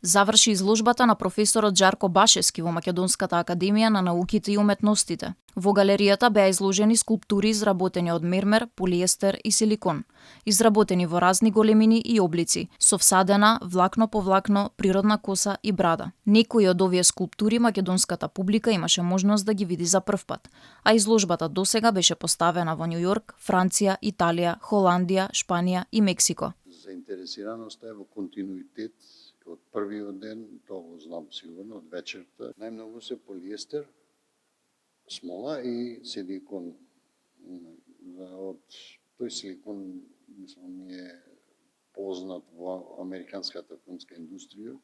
Заврши изложбата на професорот Жарко Башевски во Македонската академија на науките и уметностите. Во галеријата беа изложени скулптури изработени од мермер, полиестер и силикон, изработени во разни големини и облици, со всадена, влакно по влакно, природна коса и брада. Некои од овие скулптури македонската публика имаше можност да ги види за прв пат, а изложбата досега беше поставена во Њу Јорк, Франција, Италија, Холандија, Шпанија и Мексико. Заинтересираноста е во континуитет од првиот ден, тоа го знам сигурно, од вечерта. Најмногу се полиестер, смола и силикон. Од тој силикон, мислам, ми е познат во американската филмска индустрија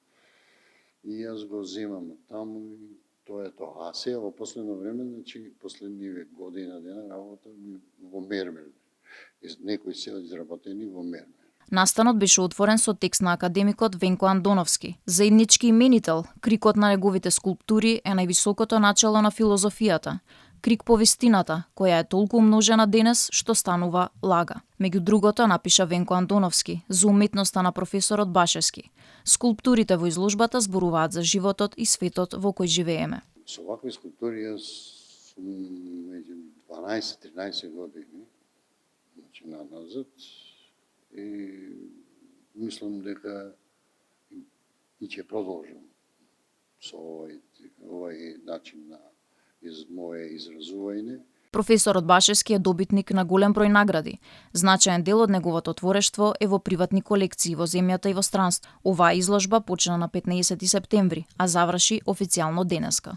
и јас го земам таму и тоа е тоа. А сега во последно време, значи последниве година дена работам во мермер. Некои се изработени во мермер. Настанот беше отворен со текст на академикот Венко Андоновски. Заеднички именител, крикот на неговите скулптури е највисокото начало на филозофијата. Крик по вистината, која е толку умножена денес што станува лага. Меѓу другото напиша Венко Андоновски за уметноста на професорот Башевски. Скулптурите во изложбата зборуваат за животот и светот во кој живееме. Со вакви скулптури јас сум меѓу 12-13 години, значи назад, и мислам дека и ќе продолжам со овај начин на моје изразување. Професорот Башевски е добитник на голем број награди. Значаен дел од неговото творештво е во приватни колекции во земјата и во странство. Оваа изложба почна на 15 септември, а заврши официјално денеска.